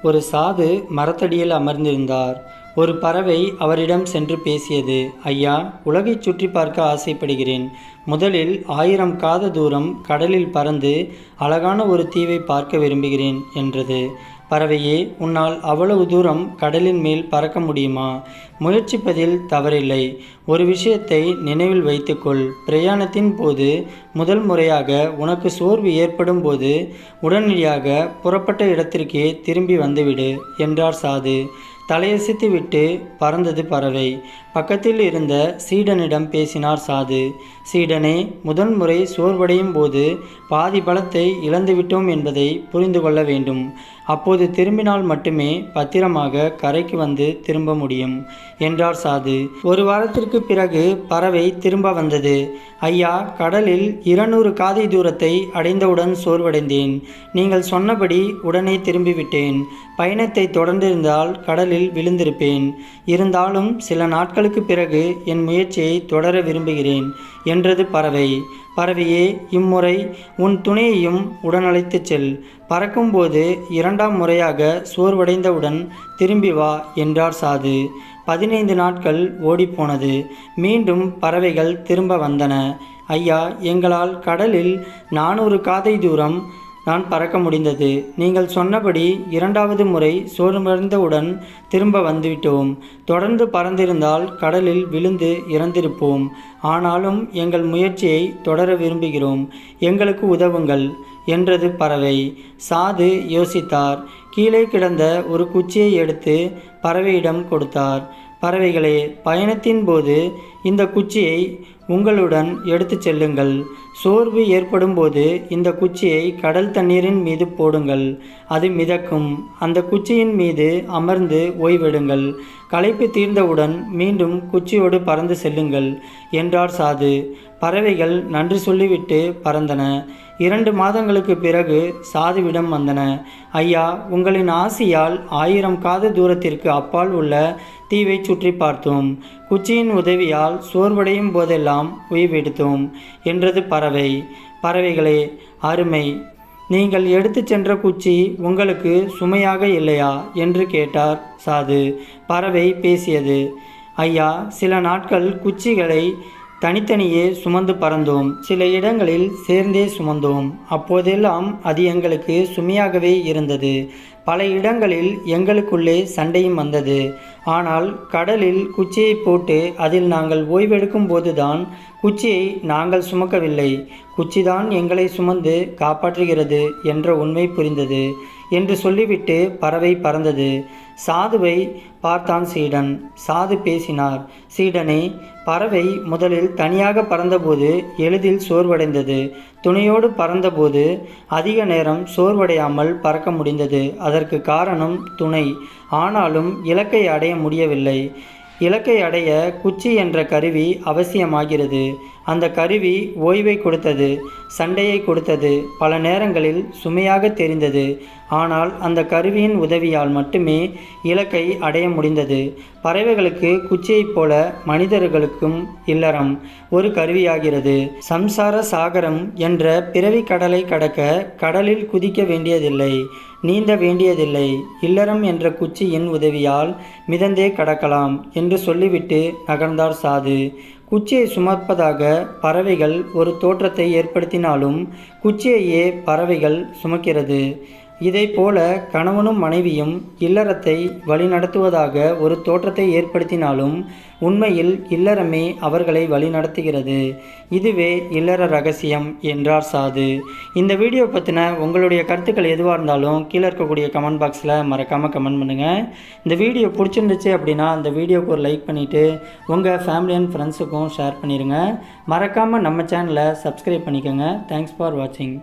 ஒரு சாது மரத்தடியில் அமர்ந்திருந்தார். ஒரு பறவை அவரிடம் சென்று பேசியது. ஐயா, உலகைச் சுற்றி பார்க்க ஆசைப்படுகிறேன். முதலில் 1000 காத தூரம் கடலில் பறந்து அழகான ஒரு தீவை பார்க்க விரும்புகிறேன் என்றது. பறவையே, உன்னால் அவ்வளவு தூரம் கடலின் மேல் பறக்க முடியுமா? முயற்சிப்பதில் தவறில்லை. ஒரு விஷயத்தை நினைவில் வைத்துக்கொள். பிரயாணத்தின் போது முதல் முறையாக உனக்கு சோர்வு ஏற்படும் போது உடனடியாக புறப்பட்ட இடத்திற்கே திரும்பி வந்துவிடு என்றார் சாது. தலையசைத்து விட்டு பறந்தது பறவை. பக்கத்தில் இருந்த சீடனிடம் பேசினார் சாது. சீடனே, முதன்முறை சோர்வடையும் போது பாதி பலத்தை இழந்துவிட்டோம் என்பதை புரிந்து கொள்ள வேண்டும். அப்போது திரும்பினால் மட்டுமே பத்திரமாக கரைக்கு வந்து திரும்ப முடியும் என்றார் சாது. ஒரு வாரத்திற்கு பிறகு பறவை திரும்ப வந்தது. ஐயா, கடலில் 200 காதை தூரத்தை அடைந்தவுடன் சோர்வடைந்தேன். நீங்கள் சொன்னபடி உடனே திரும்பிவிட்டேன். பயணத்தை தொடர்ந்திருந்தால் கடலில் விழுந்திருப்பேன். இருந்தாலும் சில நாட்களுக்கு பிறகு என் முயற்சியை தொடர விரும்புகிறேன் என்றது பறவை. பறவையே, இம்முறை உன் துணையையும் உடனழைத்துச் செல். பறக்கும்போது 2ஆம் முறையாக சோர்வடைந்தவுடன் திரும்பி வா என்றார் சாது. 15 நாட்கள் ஓடிப்போனது. மீண்டும் பறவைகள் திரும்ப வந்தன. ஐயா, எங்களால் கடலில் 400 காதை தூரம் நான் பறக்க முடிந்தது. நீங்கள் சொன்னபடி 2வது முறை சோர்வடைந்தவுடன் திரும்ப வந்துவிட்டோம். தொடர்ந்து பறந்திருந்தால் கடலில் விழுந்து இறந்திருப்போம். ஆனாலும் எங்கள் முயற்சியை தொடர விரும்புகிறோம். எங்களுக்கு உதவுங்கள் என்றது பறவை. சாது யோசித்தார். கீழே கிடந்த ஒரு குச்சியை எடுத்து பறவையிடம் கொடுத்தார். பறவைகளே, பயணத்தின் போது இந்த குச்சியை உங்களுடன் எடுத்துச் செல்லுங்கள். சோர்வு ஏற்படும் போது இந்த குச்சியை கடல் தண்ணீரின் மீது போடுங்கள். அது மிதக்கும். அந்த குச்சியின் மீது அமர்ந்து ஓய்வெடுங்கள். களைப்பு தீர்ந்தவுடன் மீண்டும் குச்சியோடு பறந்து செல்லுங்கள் என்றார் சாது. பறவைகள் நன்றி சொல்லிவிட்டு பறந்தன. 2 மாதங்களுக்கு பிறகு சாதுவிடம் வந்தன. ஐயா, உங்களின் ஆசியால் 1000 காத தூரத்திற்கு அப்பால் உள்ள தீவை சுற்றி பார்த்தோம். குச்சியின் உதவியால் சோர்வடையும் போதெல்லாம் ஓய்வெடுத்தோம் என்றது பறவை. பறவைகளே, அருமை. நீங்கள் எடுத்து சென்ற குச்சி உங்களுக்கு சுமையாக இல்லையா என்று கேட்டார் சாது. பறவை பேசியது. ஐயா, சில நாட்கள் குச்சிகளை தனித்தனியே சுமந்து பறந்தோம். சில இடங்களில் சேர்ந்தே சுமந்தோம். அப்போதெல்லாம் அது எங்களுக்கு சுமையாகவே இருந்தது. பல இடங்களில் எங்களுக்குள்ளே சண்டையும் வந்தது. ஆனால் கடலில் குச்சியை போட்டு அதில் நாங்கள் ஓய்வெடுக்கும் போதுதான் குச்சியை நாங்கள் சுமக்கவில்லை, குச்சிதான் எங்களை சுமந்து காப்பாற்றுகிறது என்ற உண்மை புரிந்தது என்று சொல்லிவிட்டு பறவை பறந்தது. சாதுவை பார்த்தான் சீடன். சாது பேசினார். சீடனே, பறவை முதலில் தனியாக பறந்தபோது எளிதில் சோர்வடைந்தது. துணையோடு பறந்தபோது அதிக நேரம் சோர்வடையாமல் பறக்க முடிந்தது. அதற்கு காரணம் துணை. ஆனாலும் இலக்கை அடைய முடியவில்லை. இலக்கை அடைய குச்சி என்ற கருவி அவசியமாகிறது. அந்த கருவி ஓய்வை கொடுத்தது, சண்டையை கொடுத்தது, பல நேரங்களில் சுமையாக தெரிந்தது. ஆனால் அந்த கருவியின் உதவியால் மட்டுமே இலக்கை அடைய முடிந்தது. பறவைகளுக்கு குச்சியைப் போல மனிதர்களுக்கும் இல்லறம் ஒரு கருவியாகிறது. சம்சார சாகரம் என்ற பிறவி கடலை கடக்க கடலில் குதிக்க வேண்டியதில்லை, நீந்த வேண்டியதில்லை. இல்லறம் என்ற குச்சியின் உதவியால் மிதந்தே கடக்கலாம் என்று சொல்லிவிட்டு நகர்ந்தார் சாது. குச்சியை சுமப்பதாக பறவைகள் ஒரு தோற்றத்தை ஏற்படுத்தினாலும் குச்சியையே பறவைகள் சுமக்கிறது. இதைப்போல கணவனும் மனைவியும் இல்லறத்தை வழிநடத்துவதாக ஒரு தோற்றத்தை ஏற்படுத்தினாலும் உண்மையில் இல்லறமே அவர்களை வழிநடத்துகிறது. இதுவே இல்லற ரகசியம் என்றார் சாது. இந்த வீடியோ பற்றின உங்களுடைய கருத்துக்கள் எதுவாக இருந்தாலும் கீழே இருக்கக்கூடிய கமெண்ட் பாக்ஸில் மறக்காமல் கமெண்ட் பண்ணுங்கள். இந்த வீடியோ பிடிச்சிருந்துச்சு அப்படின்னா அந்த வீடியோவுக்கு ஒரு லைக் பண்ணிவிட்டு உங்கள் ஃபேமிலி அண்ட் ஃப்ரெண்ட்ஸுக்கும் ஷேர் பண்ணிடுங்க. மறக்காமல் நம்ம சேனலை சப்ஸ்கிரைப் பண்ணிக்கோங்க. தேங்க்ஸ் ஃபார் வாட்சிங்.